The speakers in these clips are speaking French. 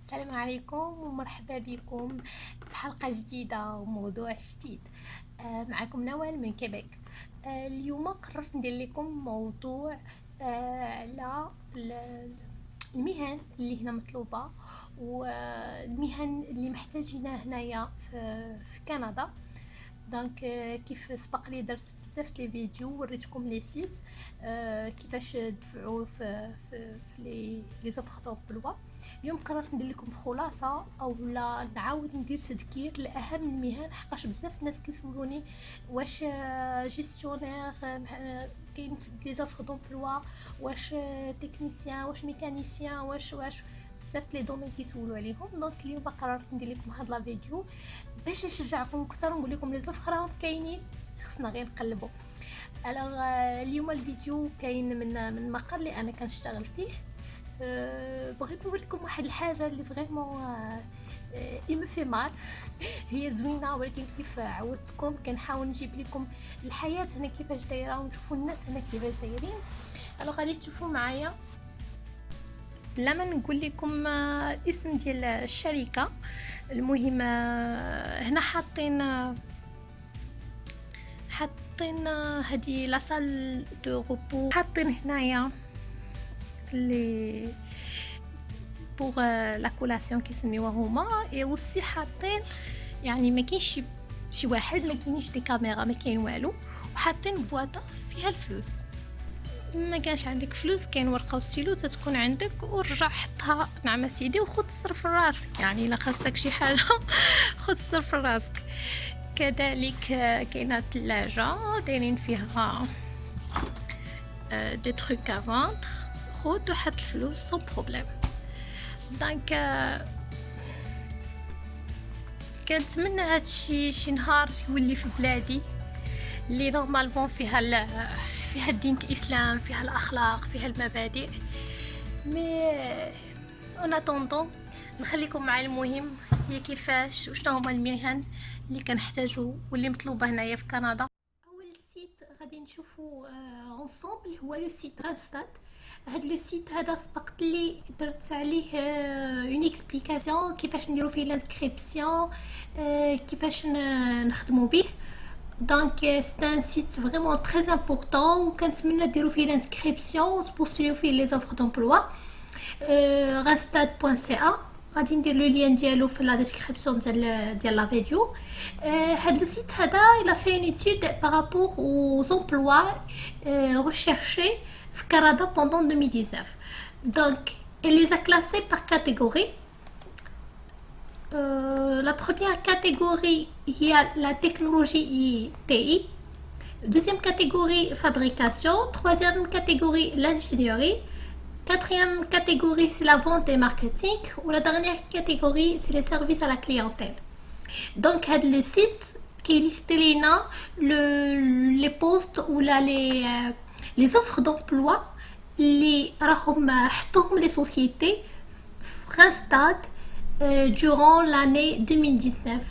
السلام عليكم ومرحبا بكم في حلقة جديدة وموضوع جديد. معكم نوال من كيبيك. اليوم قررت ندير لكم موضوع على المهن اللي هنا مطلوبة، والمهن اللي محتاجينها هنايا في كندا. دونك كيف سبق لي درت بزاف لي فيديو وريتكم لي سيت، كيفاش تدفعوا في لي زوفر دومبلوا. اليوم قررت ندير لكم خلاصه اولا نعاود ندير تذكير لاهم المهن، حقاش بزاف الناس كيسولوني واش جيستيونير كاين في لي زوفر دومبلوا، واش تكنيسيان، واش ميكانيسيان، واش بزاف لي دومين كيسولوا عليهم. دونك اليوم قررت ندير لكم هاد لا فيديو باش نشجعكم اكثر ونقول لكم لي زوفر راهم كاينين، خصنا غير نقلبوا. الوغ اليوم الفيديو كاين من مقر اللي انا كنشتغل فيه. بغيت نوريكم واحد الحاجه اللي فريمون اي في مال هي زوينه، ولكن كيف عودتكم كنحاول نجيب لكم الحياه هنا كيفاش دايره ونشوفوا الناس هنا كيفاش دايرين. الوغ غادي تشوفوا معايا لما نقول لكم اسم ديال الشركه. المهم هنا حاطين هذه لا سال دو روبو، حاطين هنايا لي بوغ لا كولاسيون كيسميوها هما، اي وسي حاطين يعني ما كاينش شي واحد، ما كاينش دي كاميرا، ما كاين والو، وحاطين بواطه فيها الفلوس. ما كانش عندك فلوس كاين ورقه وستيلو تتكون عندك، ورجع حطها نعم سيدي وخذ الصرف راسك، يعني الا خاصك شي حاجه خذ الصرف راسك. كذلك كاينه ثلاجه دايرين فيها دي تروك ا فونتر، خذ وحط الفلوس سون بروبليم. دونك كنتمنى هادشي شي نهار يولي في بلادي اللي نورمالمون فيها الدين الاسلام، فيها الاخلاق، فيها المبادئ. مي اون اتوندون نخليكم مع المهم هي كيفاش وشنو هما المهن اللي كنحتاجو واللي مطلوبه هنايا في كندا. اول سيت غادي نشوفوا اونصومبل هو لو سيت رانستاد. هاد لو سيت هذا سبقت لي درت عليه اون اكسبليكاسيون كيفاش نديرو فيه لانسكريبسيون، كيفاش نخدمو به. دونك c'est un site vraiment très important وكنتمنى ديروا فيه l'inscription وتبوستيو فيه لي زوفر دومبلوا. rastad.ca غادي ندير لو لين ديالو في لا ديسكريبسيون ديال لا فيديو. هاد السيت هذا il a fait une étude par rapport aux emplois recherchés في Canada pendant 2019. donc il les a classés par catégorie. La première catégorie, il y a la technologie TI. Deuxième catégorie, fabrication. Troisième catégorie, l'ingénierie. Quatrième catégorie, c'est la vente et marketing. Ou la dernière catégorie, c'est les services à la clientèle. Donc, le site qui liste les postes ou là, les offres d'emploi, les sociétés, Randstad, durant l'année 2019.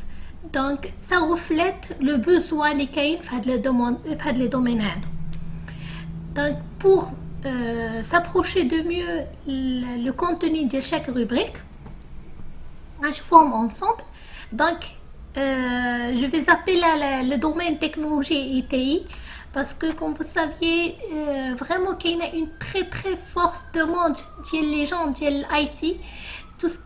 Donc ça reflète le besoin les كاين في هاد les domaines هادو. Donc pour s'approcher de mieux le contenu de chaque rubrique, نشوفهم ensemble. Donc je vais appeler le domaine technologie et TI parce que comme vous saviez vraiment qu'il y a une très très forte demande ديال les gens ديال IT, tout ce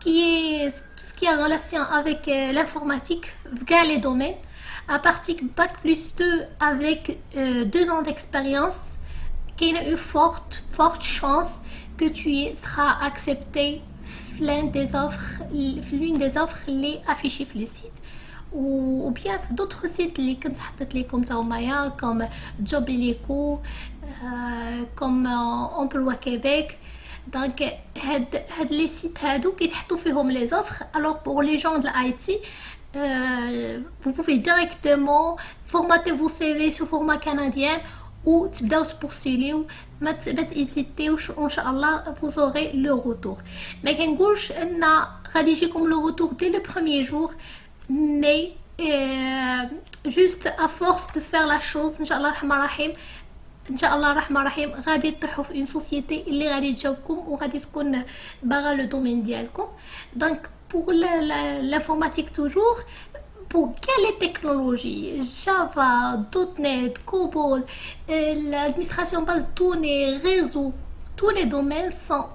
qui est en relation avec l'informatique, dans les domaines, à partir de Bac plus 2 avec 2 ans d'expérience, qu'il y a une forte chance que tu seras accepté l'une des offres les affichées sur le site. ou bien d'autres sites اللي كنت حطيت لكم تاهمايا comme Jobilico, comme Emploi Québec. Donc هاد لي سيت هادو كيتحطوا فيهم لي زوفر. alors pour les gens de l'IT, vous pouvez directement formater vos CV sous format canadien ou تبداو تبوستيليو. ما تهيزيتيوش وان شاء الله vous aurez le retour. ما كنقولش ان غادي يجيكم le retour dès le premier jour, mais juste à force de faire la chose ان شاء الله الرحمن الرحيم ان شاء الله الرحمن الرحيم غادي تطيحوا في اون سوسيتي اللي غادي تجاوبكم وغادي تكون باغا لو دومين ديالكم. دونك بور l'informatique toujours, pour quelle technologie, Java, .NET, COBOL, l'administration base de données, réseau, tous les domaines sont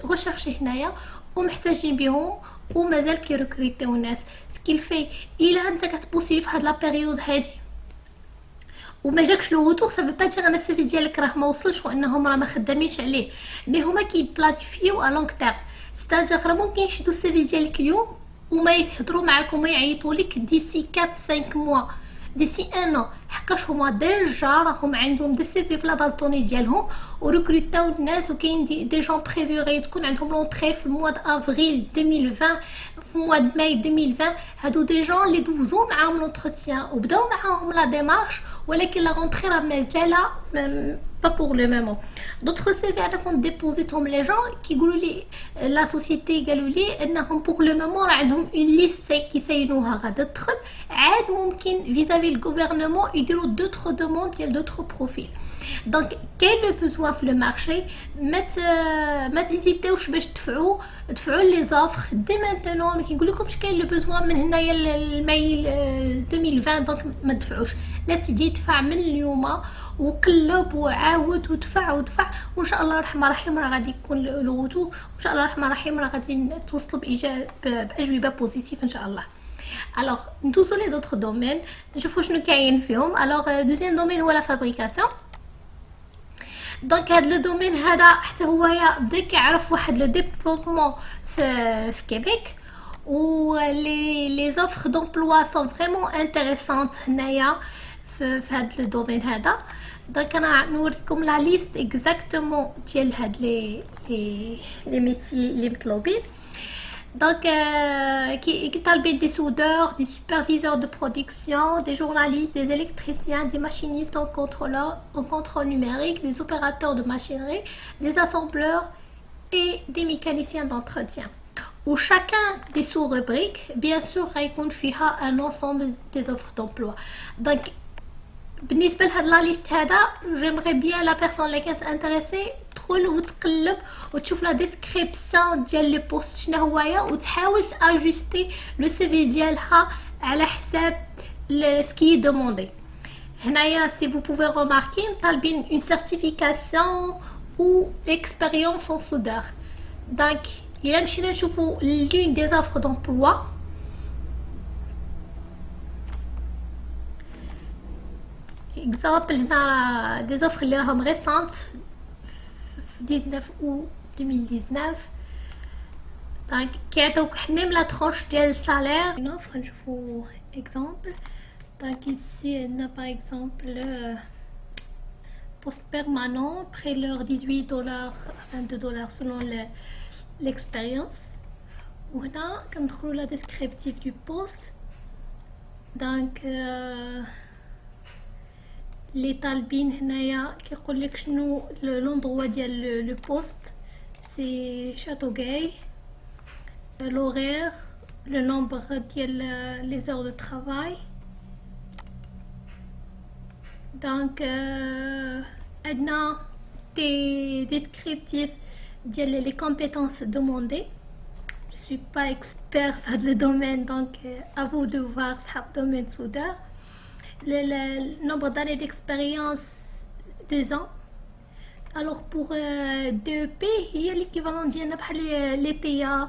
recherchés هنايا ومحتاجين بهم ومازال كيركريتيو الناس. سكيل في الا انت كتبوسي في هاد لا بيريود هادي وما جاكش لو روتور، سافو با دير ان السي في ديالك راه ما وصلش وانهم راه ما خدامينش عليه، مي هما كيبلانيفيو ا لونغ تيرم. ستادير راه ممكن يشدو السي في ديالك اليوم وما يهضروا معاك وما يعيطوا لك ديسي 4 5 موا ديسي ان، حقاش هما ديجا راهم عندهم دي سي في لا باز دوني ديالهم وريكروتاو الناس، وكاين دي جون بريفي غادي تكون عندهم لونطري في الموا د افريل 2020 في موا د ماي 2020. هادو دي جون اللي دوزو معاهم لونتروتيان وبداو معاهم لا ديمارش، ولكن لا رونطري راه مازال با بور لو مومون. دوطخ سي في انا كنت ديبوزيتهم لي جون كيقولوا لي لا سوسيتي قالوا لي انهم بور لو مومون راه عندهم اون ليست كيساينوها غادا تدخل، عاد ممكن فيزافي الغوفرنمون يديروا دوطخ دوموند ديال دوطخ بروفيل. دونك كاين لو بوزوان في لو مارشي، ما تهزيتيوش باش تدفعوا لي زافر دي مانتونون. ما كنقول لكمش كاين لو بوزوان من هنايا للماي 2020 دونك ما تدفعوش، لا سيدي دفع من اليوم وقلب وعاود ودفع وان شاء الله الرحمن الرحيم راه غادي يكون لو روتو، وان شاء الله الرحمن الرحيم راه غادي توصلوا باجوبه بوزيتيف ان شاء الله. الوغ ندوزو لي دوطخ دومين نشوفوا شنو كاين فيهم. الوغ دوزيام دومين هو لا فابريكاسيون. دونك هاد لو دومين هذا حتى هو بدا كيعرف واحد لو ديفلوبمون في كيبيك، و لي زوفر دومبلوا سون فريمون انتريسانت هنايا في هاد لو دومين هذا. دونك انا نوريكم لا ليست اكزاكتومون ديال هاد لي ميتي اللي مطلوبين. Donc, qui talbent des soudeurs, des superviseurs de production, des journalistes, des électriciens, des machinistes en contrôle numérique, des opérateurs de machinerie, des assembleurs et des mécaniciens d'entretien. Où chacun des sous-rubriques, bien sûr, يكون فيها un ensemble des offres d'emploi. Donc, بالنسبه لهاد لا ليست هذا جيمغي بيان لا بيرسون اللي كانت انتريسي تدخل وتقلب وتشوف لا ديسكريبسيون ديال لي بوست شنو هويا وتحاول تاجوستي لو سي في ديالها على حساب سكي دوموندي. هنايا سي فو بوفي روماركي طالبين اون سيرتيفيكاسيون او اكسبيريونس اون سودور. دونك الا مشينا نشوفو لون دي زافر دومبلوا exemple هنا دي زوفر اللي راهم ريسانت في 19 او 2019. دونك كيعطيوك ميم لا ترونش ديال السالير. نوفر نشوفو اكزامبل. دونك ici عندنا باغ اكزامبل poste permanent près leur $18 à $22 selon l'expérience. وهنا كندخلو لا ديسكريبتيف دو بوست. دونك لي طالبين هنايا كيقول لك شنو لوندروا ديال لو بوست، سي شاتوغاي، لورير، لو نومبر ديال لي زور دو ترافاي. دونك عندنا دي ديسكريبتيف ديال لي كومبيتونس دوموندي. je suis pas expert في هذا الدومين دونك à vous de voir صحاب دومين soudeur. Le nombre d'années d'expérience 2 ans. Alors pour DEP il y a l'équivalent ديالنا بحال لي TIA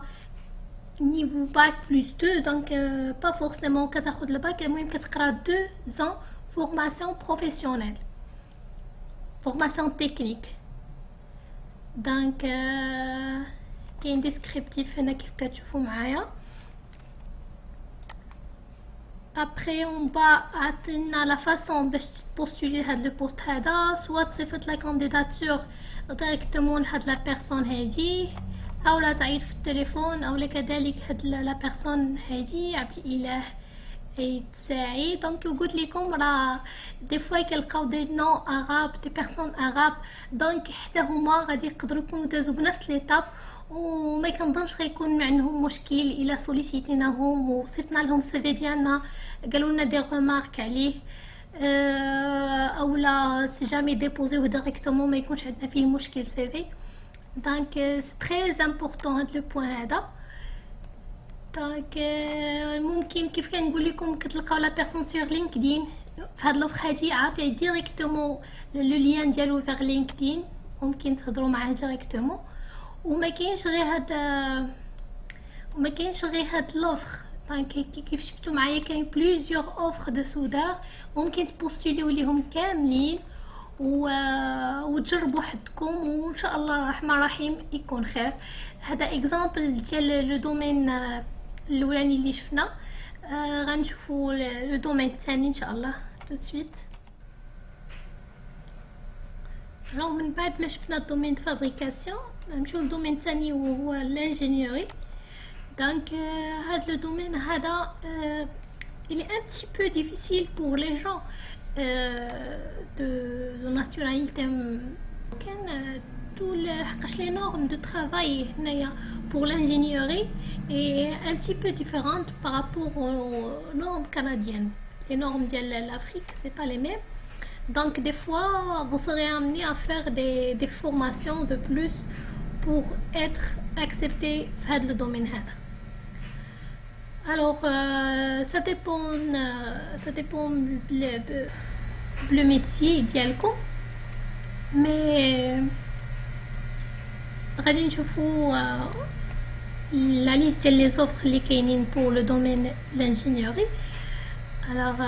niveau bac plus 2 donc pas forcément كتاخد الباك، المهم كتقرا 2 ans formation professionnelle formation technique. donc كاين ديسكريبتيف هنا كيف كتشوفوا معايا. Après on va atteindre la façon باش postuler هاد لو بوست هذا، soit تصيفط لا كانديداتور ديريكتومون لهاد لا بيرسون هادي، او لا تعيط في التليفون، او كذلك هاد لا بيرسون هادي عبد الاله تساعي. دونك قلت لكم راه دي فوا كنلقاو دي نو عرب دي بيرسون عرب، دونك حتى هما غادي يقدروا يكونوا دازو بنفس ليطاب، وما كنظنش غيكون عندهم مشكل الا سوليسيتيناهم وصيفطنا لهم السي في ديالنا قالوا لنا دي ريمارك عليه. او لا سي جامي ديبوزيوه ديريكتومون ما يكونش عندنا فيه مشكل سي في. دونك سي تري امبورطون هاد لو بوين هذا. دونك ممكن كيف كنقول لكم كتلقاو لا بيرسون سور لينكدين في هاد لوفر هادي عاطيه ديريكتومون لو لين ديالو فيغ لينكدين ممكن تهضروا معاه ديريكتومون. وما كاينش غير هاد لوفر. دونك كيف شفتوا معايا كاين بليزيور اوفر دو سودار ممكن تبوستوليو ليهم كاملين وتجربوا حدكم وان شاء الله الرحمن الرحيم يكون خير. هذا اكزامبل ديال لو دومين الاولاني اللي شفنا. غنشوفوا لو دومين الثاني ان شاء الله تو سويت. alors من بعد ما شفنا الدومين دو فابريكاسيون نمشيو للدومين الثاني وهو l'ingénierie. donc هذا le domaine هذا il est un petit peu difficile pour les gens de nationalité كان حقاش les normes de travail هنايا pour l'ingénierie est un petit peu différente par rapport aux normes canadiennes. les normes ديال l'Afrique c'est pas les mêmes. Donc des fois vous serez amené à faire des formations de plus pour être accepté dans le domaine هذا. Alors ça dépend le métier ديالكم. mais غادي نشوفوا la liste ديال les offres اللي كاينين pour le domaine l'ingénierie. Alors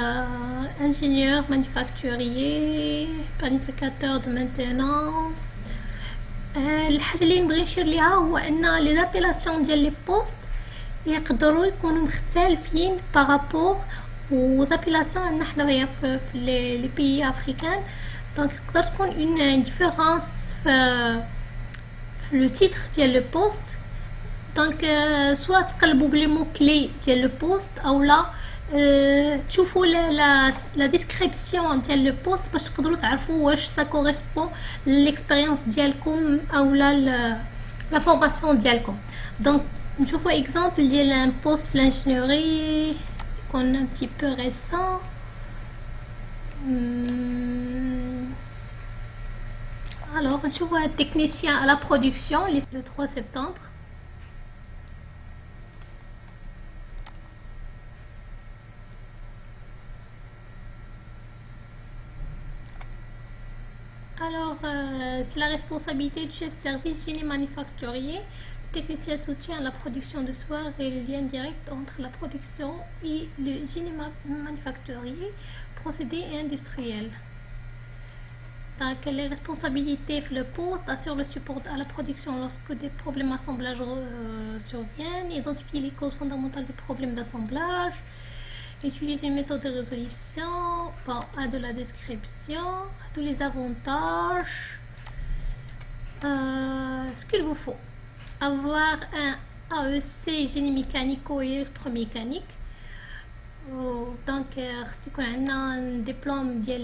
ingénieur manufacturier planificateur de maintenance. الحاجه اللي نبغي نشير ليها هو ان لي زابيلاسيون ديال لي بوست يقدروا يكونوا مختلفين بارابور aux appellations عندنا حنايا في لي بيي افريكان. دونك تقدر تكون اون ديفيرونس في لو تيتر ديال لو بوست. دونك سوا تقلبوا بلي مو كلي ديال لو بوست او لا تشوفوا لا ديسكريبسيون ديال لو بوست باش تقدروا تعرفوا واش سا كوريسبون ليكسبيريونس ديالكم او لا فورماسيون ديالكم. دونك نشوفوا اكزامبل ديال ان بوست في l'ingénierie يكون un petit peu récent. alors نشوفوا un technicien à la production le 3 septembre. Alors, c'est la responsabilité du chef de service génie manufacturier. Le technicien soutient la production de soie et le lien direct entre la production et le génie manufacturier, procédé industriel. Donc, les responsabilités le poste assure le support à la production lorsque des problèmes d'assemblage surviennent, identifier les causes fondamentales des problèmes d'assemblage, utiliser une méthode de résolution, bon, à de la description, à tous les avantages. Ce qu'il vous faut, avoir un AEC génie mécanique ou électromécanique. Donc si on a un diplôme de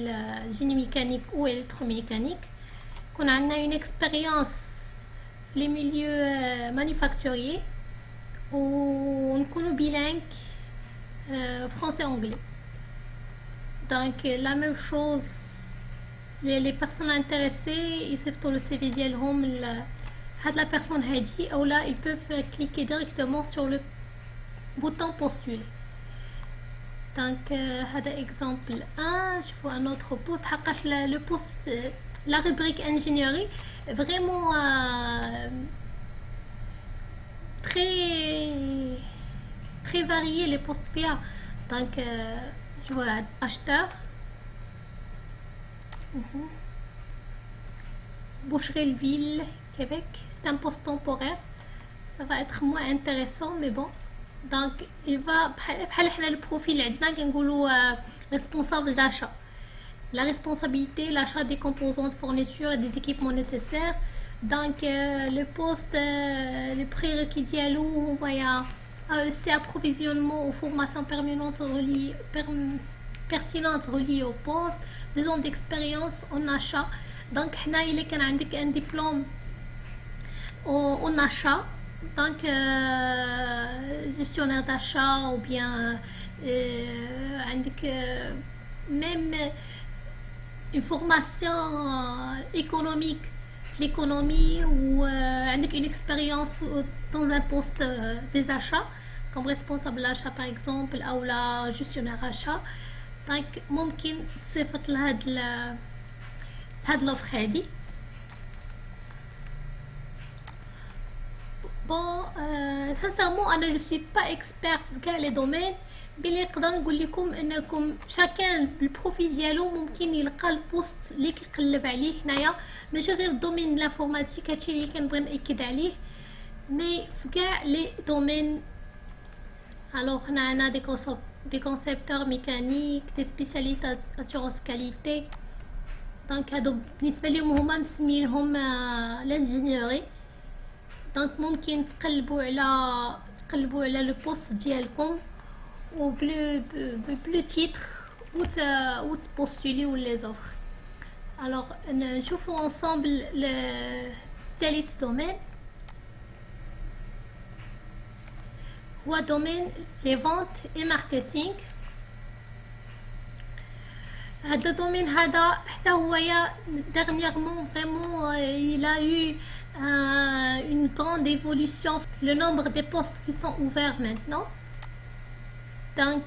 génie mécanique ou électromécanique, qu'on a une expérience dans les milieux manufacturiers ou on est bilingue français-anglais. Donc la même chose, les personnes intéressées ils savent le CV ديالهم هاد la personne هادي ou là ils peuvent cliquer directement sur le bouton postuler. Donc هذا exemple 1. Je vois un autre poste حقاش le poste la rubrique ingénierie vraiment très varié les postes فيها. Donc je vois acheteur, Boucherville, Québec. C'est un poste temporaire, ça va être moins intéressant mais bon. Donc il va بحال حنا البروفيل عندنا كنقولوا responsable d'achat, la responsabilité l'achat des composants de fourniture et des équipements nécessaires. Donc le poste le prérequis ديالو هو AEC approvisionnement ou formation pertinente reliée au poste, 2 ans d'expérience en achat. Donc حنا إلا كان عندك un diplôme en achat, donc gestionnaire d'achat ou bien عندك même une formation économique, l'économie, ou avec une expérience dans un poste des achats, comme responsable d'achat par exemple, ou la gestionnaire achat. Donc ممكن تصيفط لهاد l'offre هادي. Bon, sincèrement, أنا je suis pas experte في كاع les domaines. بلي نقدر نقول لكم انكم شاكان بالبروفيل ديالو ممكن يلقى البوست اللي كيقلب عليه هنايا، ماشي غير الدومين لافورماتيك، هادشي اللي كنبغي ناكد عليه، مي في كاع لي دومين. الوغ هنا عندنا دي كونسيبتور ميكانيك، دي سبيسياليست اسيورونس كاليتي، دونك هادو بالنسبه لهم هما مسمينهم لانجينيوري. دونك ممكن تقلبوا على لو بوست ديالكم ou plus titres ou postuler ou les offres. Alors نشوفوا ensemble ce domaine. هو domaine les ventes et marketing. هذا الدومين هذا حتى هو dernièrement vraiment il a eu une grande évolution. Le nombre des postes qui sont ouverts maintenant, donc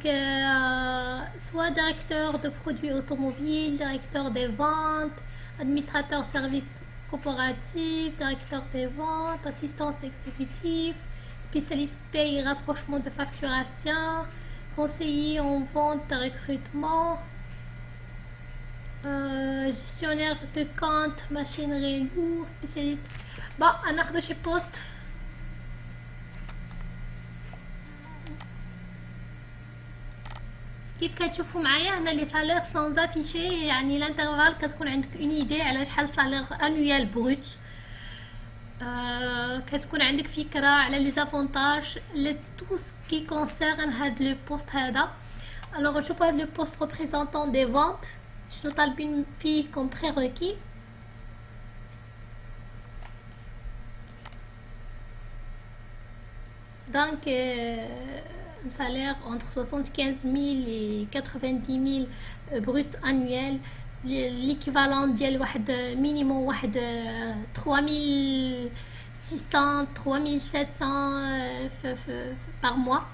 soit directeur de produits automobiles, directeur des ventes, administrateur de services coopératifs, directeur des ventes, assistance exécutive, spécialiste paye et rapprochement de facturation, conseiller en vente de recrutement, gestionnaire de compte, machinerie lourde, spécialiste. Bon, ناخذ شي بوست. كيف كتشوفوا معايا هنا لي سالير سان افيشي، يعني الانترفال كتكون عندك اون ايدي على شحال سالير انويال بروت. كتكون عندك فكره على لي زافونتاج لي تو سكي كونسيرن هاد لو بوست هذا. الوغ نشوفوا هاد لو بوست ريبريزونطون دي فونت شنو طالبين فيه كوم بريروكي. دونك un salaire entre 75 000 et 90 000 brut annuel, l'équivalent ديال واحد minimum واحد 3600 3700 par mois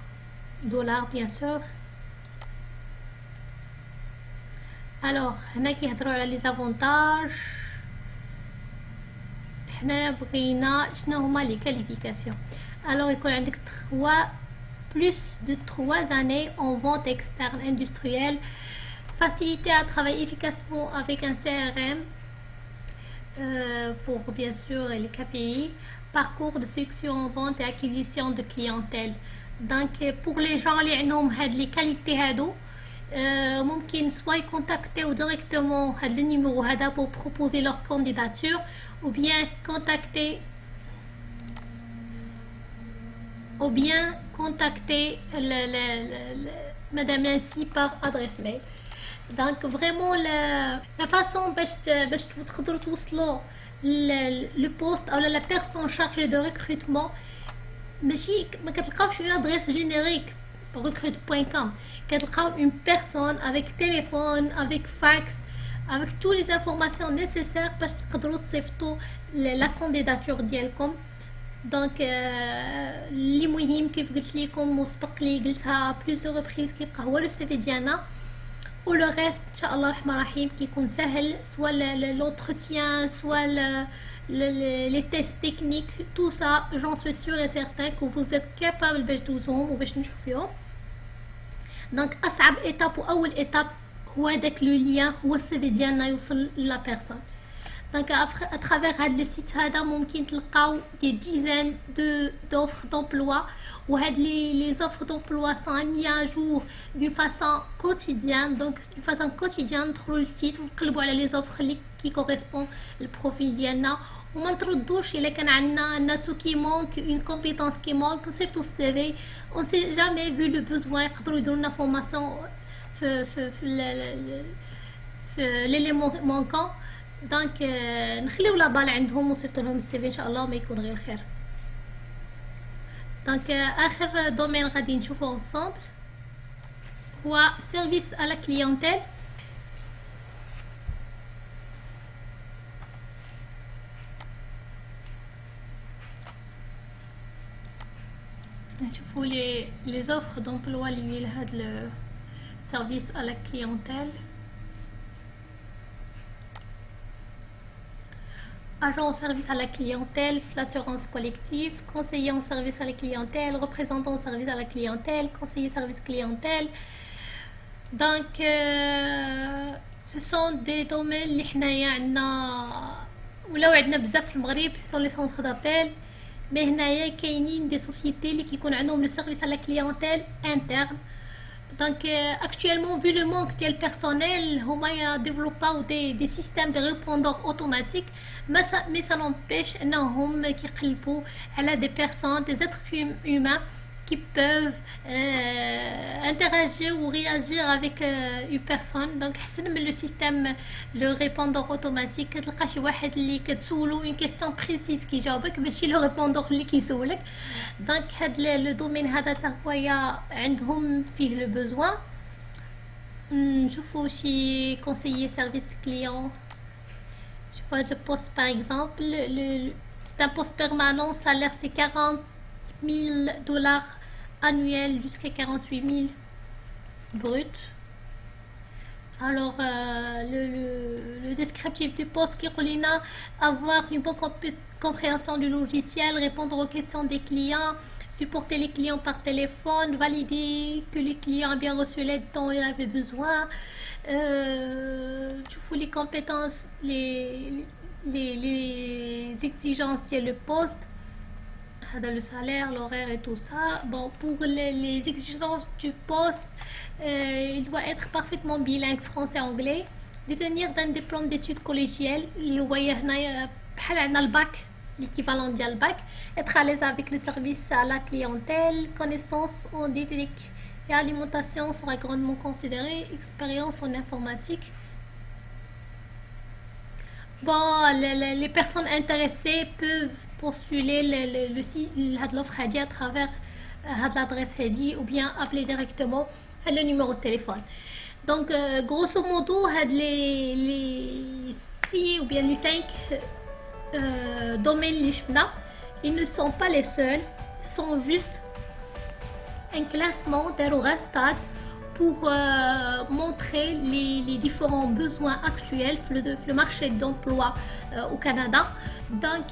dollars bien sûr. alors هنا كيهضروا على لي زافونتاج. حنا بغينا شنو هما لي كاليفيكاسيون. alors يكون عندك 3 plus de 3 années en vente externe industrielle, facilité à travailler efficacement avec un CRM pour bien sûr les KPI, parcours de succès en vente et acquisition de clientèle. donc pour les gens اللي عندهم هاد les qualités هادو ممكن soit contacter directement هاد le numéro هذا pour proposer leur candidature, ou bien contacter Madame Nancy par adresse mail. donc vraiment la façon باش تقدروا توصلوا le poste ou la personne chargée de recrutement ماشي ما كتلقاوش une adresse générique recrute.com. كتلقاو une personne avec téléphone, avec fax, avec toutes les informations nécessaires باش تقدروا تصيفطوا la candidature ديالكم. دونك اللي مهم كيف قلت لكم مسبق لي قلتها بليزيور ريبريز كيبقى هو لو سي في ديالنا، و لو ريست ان شاء الله الرحمن الرحيم كيكون سهل، سوا لونتروتيان سوا لي تيست تكنيك تو سا جون سوي سور اي سيرتان كو فوز ات كابابل باش دوزوهم وباش نشوف فيهم. دونك اصعب ايتاب واول ايتاب هو داك لو ليان، هو السي في ديالنا يوصل لا بيرسون. Donc à travers le site هذا ممكن تلقاو des dizaines d'offres d'emploi، و هاد les offres d'emploi sont mis à jour d'une façon quotidienne. donc d'une façon quotidienne ندخلوا للسيت ونقلبوا على les offres اللي qui correspond للبروفيل ديالنا، وما نتردوش الا كان عندنا un atout qui manque, une compétence qui manque، نصيفطوا السي في. on sait jamais vu le besoin يقدروا يديروا لنا فورماسيون في l'élément manquant. دونك نخليو لا بال عندهم ونصيفط لهم السي في ان شاء الله وما يكون غير خير. دونك اخر دومين غادي نشوفو انصامبل هو سيرفيس على كليونتيل. نشوفوا les offres d'emploi liées لهذا le service à la clientèle. Agent au service à la clientèle, l'assurance collective, conseiller en service à la clientèle, représentant au service à la clientèle, conseiller service clientèle. Donc ce sont des domaines اللي حنايا عندنا ولاو عندنا بزاف في المغرب. ce sont les centres d'appel. mais هنايا كاينين des sociétés اللي كيكون عندهم le service à la clientèle interne. Donc actuellement vu le manque ديال personnel هما développent des systèmes de répondeurs automatiques. mais ça n'empêche انهم كيقلبوا على des personnes, des êtres humains qui peuvent interagir ou réagir avec une personne. donc حسن من le système le répondeur automatique. كتلقى شي واحد اللي كتسولو une question précise كيجاوبك ماشي le répondeur اللي كيسولك. donc هاد le domaine هذا حتى هو عندهم فيه le besoin. نشوفو شي conseiller service client. شوفو هاد البوست par exemple c'est un poste permanent. salaire c'est $40,000 annuel jusqu'à 48 000 brut. alors le descriptif du poste qui dit avoir une bonne compréhension du logiciel, répondre aux questions des clients, supporter les clients par téléphone, valider que le client a bien reçu l'aide dont il avait besoin. Tu fous les compétences, les exigences de le poste, le salaire, l'horaire et tout ça. Bon, pour les exigences du poste, il doit être parfaitement bilingue français-anglais, détenir d'un diplôme d'études collégiales, بحال عندنا الباك, l'équivalent ديال bac, être à l'aise avec le service à la clientèle, connaissance en diététique et alimentation sera grandement considérée, expérience en informatique. Bon, les personnes intéressées peuvent postuler l'offre à travers l'adresse ou bien appeler directement le numéro de téléphone. donc grosso modo les 6 ou bien les 5 domaines اللي ils ne sont pas les seuls, ils sont juste un classement d'Aurora Stade pour montrer les différents besoins actuels dans le marché d'emploi au Canada. donc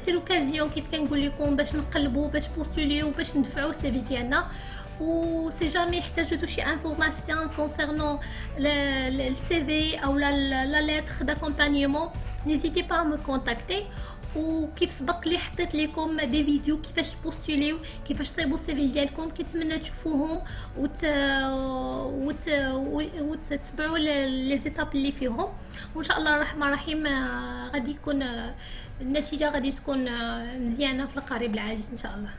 c'est l'occasion كيف كنقول لكم باش نقلبوا باش بوستوليو باش ندفعوا السي في ديالنا. و سي جامي احتاجتوا شي انفورماسيون concernant le CV او la lettre d'accompagnement, n'hésitez pas à me contacter. وكيف سبق لي حطيت لكم دي فيديو كيفاش تبوستوليو كيفاش تصيبوا السي في ديالكم, كنتمنى تشوفوهم وتتبعوا لي زيتاب اللي فيهم, وان شاء الله الرحمن الرحيم غادي يكون النتيجه غادي تكون مزيانه في القريب العاجل ان شاء الله.